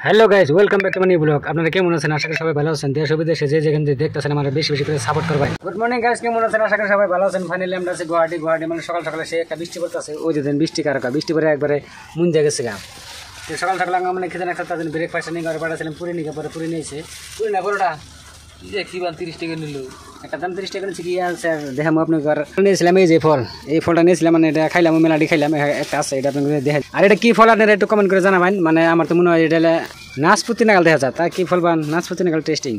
Hello guys, welcome back to my new blog. আপনারা কেমন আছেন? আশা করি সবাই ভালো আছেন। দেশ ও বিদেশে যে যেখান থেকে দেখতেছেন আমার বেশি বেশি করে সাপোর্ট করবেন। গুড মর্নিং গাইজ, কেমন আছেন? আশা করি সবাই ভালো আছেন। ফাইনালি আমরা আছি গুয়াহাটি মানে সকাল সকালে সে একটা বৃষ্টি পড়তেছে। ওই যে দেন বৃষ্টি কারকা বৃষ্টি পরে একবারে মুন জায়গেছে গা। তো সকাল সকালে আমরা খেতে একটা তাদের ব্রেকফাস্ট নিয়ে ঘরে পাঠাচ্ছিলাম। পুরি নিয়ে পরে পুরি নিয়েছে পুরি না পরোটা কি বা 30 টাকা নিল একটা দাম 30 টাকা নিচ্ছে কি আছে দেখাম আপনি ঘর নিয়েছিলাম। এই যে ফল, এই ফলটা নিয়েছিলাম, মানে এটা খাইলাম, মেলাটি খাইলাম, একটা আছে এটা আপনাকে দেখা। আর এটা কি ফল আপনারা একটু কমেন্ট করে জানাবেন। মানে আমার তো মনে হয় এটা নাশপাতি নাগাল দেখা যায়, তা কি ফল বা নাশপাতি নাগাল টেস্টিং।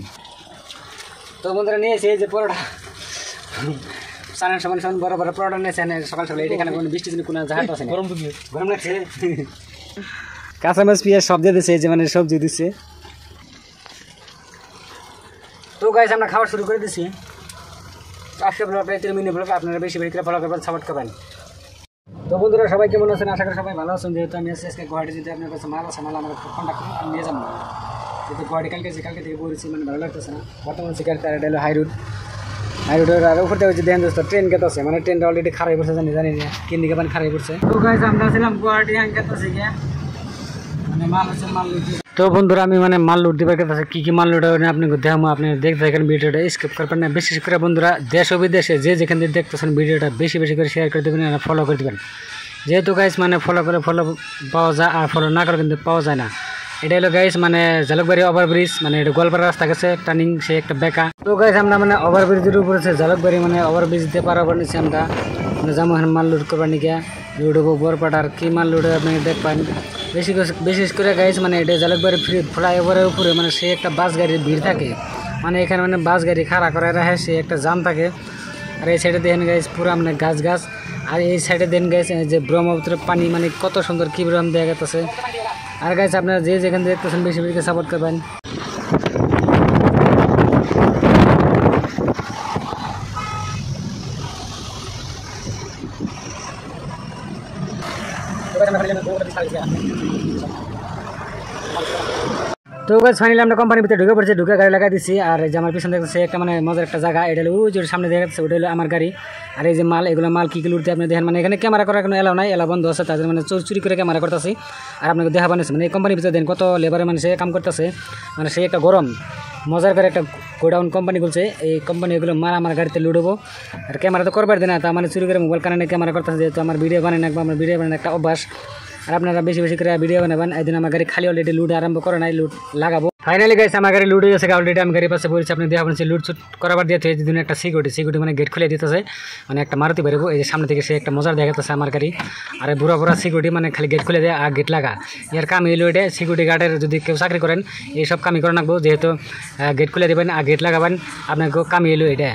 তো বন্ধুরা নিয়েছে এই যে পরোটা, সানের সমান সমান বড় বড় পরোটা নিয়েছে সকাল সকালে। এখানে কোনো বৃষ্টির জন্য কোনো জাহাজ আছে না, গরম লাগছে। কাঁচামাচ পেঁয়াজ সব দিয়ে দিচ্ছে, এই যে মানে সবজি দিচ্ছে। তো গাইস আমরা খাওয়া শুরু করে দিচ্ছি। আজকে ব্লগটা 3 মিনিট ব্লগ, আপনারা বেশি বেশি করে ফলো করবেন, সাপোর্ট করবেন। তো বন্ধুরা সবাই কেমন আছেন? আশা করি সবাই ভালো আছেন। যেহেতু আমি আজকে গুয়াহাটি, যদি আপনার কাছে মাল আছে, মাল আমার কন্ট্যাক্ট করুন, আমি নিয়ে যাবো। যেহেতু গুয়াহাটি কালকে থেকে বলেছি, মানে ভালো লাগতেছে না বর্তমানে। সিগারেট আর এটা হলো হাইরোড আর উপর থেকে দেন দোস্ত ট্রেন গেতে আছে, মানে ট্রেনটা অলরেডি খারাপ পড়ছে, জানি না কিন দিকে মানে খারাপ পড়ছে। তো গাইস আমরা ছিলাম গুয়াহাটি গেতেছি গিয়া, মানে মাল আছে মাল। তো বন্ধুরা আমি মানে মাল লুট দিবার কথা, কি মাল লুট আপনাকে দেখাবো। আপনি দেখতে থাকেন, ভিডিওটা স্কিপ করবেন না। বিশেষ করে বন্ধুরা দেশ ও বিদেশে যে যেখান থেকে দেখতেছেন ভিডিওটা বেশি বেশি করে শেয়ার করে দেবেন আর ফলো করে দেবেন। যেহেতু গাইস মানে ফলো করে ফলো পাওয়া যায়, আর ফলো না করে কিন্তু পাওয়া যায় না। এটা হলো গাইস মানে জালুকবাড়ি ওভারব্রিজ, মানে এটা গোয়ালপাড়া রাস্তা গেছে টার্নিং, সে একটা বেকা। তো গাইস আমরা মানে ওভারব্রিজের উপরে আছে জালুকবাড়ি, মানে ওভারব্রিজ দিয়ে পার হবার নিচ্ছি আমরা, মানে যাবো মাল লুট করবার নিকে। লুটবো বরপাটার কি মাল লুটে আপনি দেখবেন। বিশেষ করে গাইস মানে এটা জালুকবাড়ি ফ্লাইওভারের উপরে, মানে সে একটা বাস গাড়ির ভিড় থাকে, মানে এখানে মানে বাস গাড়ি খাড়া করে রাখে, সে একটা জাম থাকে। আর এই সাইডে দেখেন গাইস পুরো মানে গাছ, আর এই সাইডে দেন গাইস যে ব্রহ্মপুত্রের পানি, মানে কত সুন্দর কি ব্রহ্ম দেখা গেছে। আর গাইস আপনারা যে যেখান থেকে দেখতেছেন বেশি বেশি সাপোর্ট করবেন। তো গাইস ফাইনালি আমরা কোম্পানির ভিতরে ঢুকে পড়ছি, ঢুকে গাড়ি লাগাই দিচ্ছি। আর এই যে আমার পিছনে দেখতেছে একটা মানে মজার একটা জায়গা, এটা হলো ওই যে সামনে দেখা যাচ্ছে, ওটা হলো আমার গাড়ি। আর এই যে মাল, এগুলো মাল কি লুটতে আপনি দেখেন, মানে এখানে ক্যামেরা করার কোনো এলাও নাই, এলা বন্ধ আছে, তাদের মানে চুরি করে ক্যামেরা করতেছি। আর আপনাকে দেখা বানিয়েছে, মানে এই কোম্পানির ভিতরে দেন কত লেবারে মানে সে কাম করতেছে, মানে সে একটা গরম মজার করে একটা গোডাউন কোম্পানি খুলছে। এই কোম্পানি এগুলো মাল আমার গাড়িতে লুটবো, আর ক্যামেরা তো করবার দেয় না, তা মানে চুরি করে মোবাইল কানে ক্যামেরা করতেছে। যেহেতু আমার ভিডিও বানাই না, আমার ভিডিও বানানো একটা অভ্যাস, আর আপনারা বেশি বেশি করে ভিডিও বানাবেন। এই দিন আমার গাড়ি খালি অলরেডি লুট আরম্ভ করে নাই, লুট লাগাবো। ফাইনালি গাইস আমার গাড়ি লুট হয়ে গেছে অলরেডি। আমি গাড়ির পাশে বলছি, আপনি দেখা পাচ্ছি লুট চুট করাবার দিয়ে এই দিন একটা সিকিউরিটি মানে গেট খুলে দিতেছে, মানে একটা মারুতি বেরোবো। এই যে সামনে থেকে সে একটা মজার দেখাতেছে আমার গাড়ি। আর বুড়া সিকিউরিটি মানে খালি গেট খুলে দেয় আর গেট লাগা। এর কাম এলো এটা, সিকিউরিটি গার্ডের যদি কেউ চাকরি করেন এইসব কামই করে রাখবো। যেহেতু গেট খুলে দেবেন আর গেট লাগাবেন, আপনাকে কাম এলো এটা।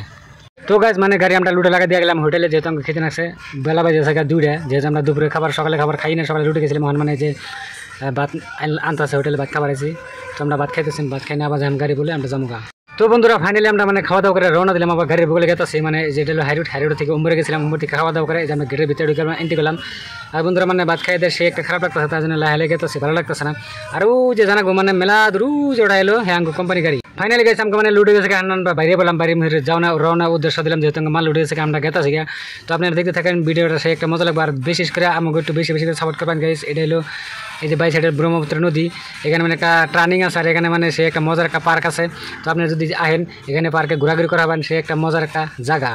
তো গাইজ মানে গাড়ি আমরা লুটে লাগা দিয়ে গেলাম হোটেলে, যেহেতু আমাকে খেতে নাকছে বেলা বাজে থাকা 2টা। যেহেতু আমরা দুপুরে সকালে খাবার খাই না, সকালে লুটে গেছিলাম, মানে যে ভাত আনতেছে হোটেলে, ভাত খাবার আছি। তো আমরা ভাত খাইতেছি, ভাত খাই না আবার যাম গাড়ি বলে আমরা যাবো গা। তো বন্ধুরা ফাইনালি আমরা মানে খাওয়া দাওয়া করে রওনা দিলাম আবার গাড়ির বগলে গেতেছি, মানে যেটা হলো হাইরোড থেকে উম্বরে গেছিলাম, উম্বর থেকে খাওয়া দাওয়া করে যে আমরা গেটের ভিতরে ঢুকে এন্ট্রি করলাম। আর বন্ধুরা মানে ভাত খাই দেয় সে একটা খারাপ লাগতেছে, তার জন্য লাহে গেতেছে, ভালো লাগতেছে না। আর ও যে জানাবো মানে মেলা রুজ ওটা এলো হ্যাঁ কোম্পানি গাড়ি। ফাইনালি গেছে আমাকে মানে লুটে গেছে, বাইরে বললাম বাইরে যাওয়া রওনা উদ্দেশ্য দিলাম, যেহেতু মাল লুটে গেছে আমরা গেতাছি গিয়া। তো আপনারা দেখতে থাকেন ভিডিওটা, সে একটা মজা লাগবে। আর বিশেষ করে আমাকে একটু বেশি বেশি করে সাপোর্ট করবেন গাইস। এটা হলো এই যে বাই সাইডের ব্রহ্মপুত্র নদী, এখানে মানে একটা টার্নিং আছে, আর এখানে মানে সে একটা মজার একটা পার্ক আছে। তো আপনি যদি আহেন এখানে পার্কে ঘোরাঘুরি করাবেন, সে একটা মজার একটা জায়গা।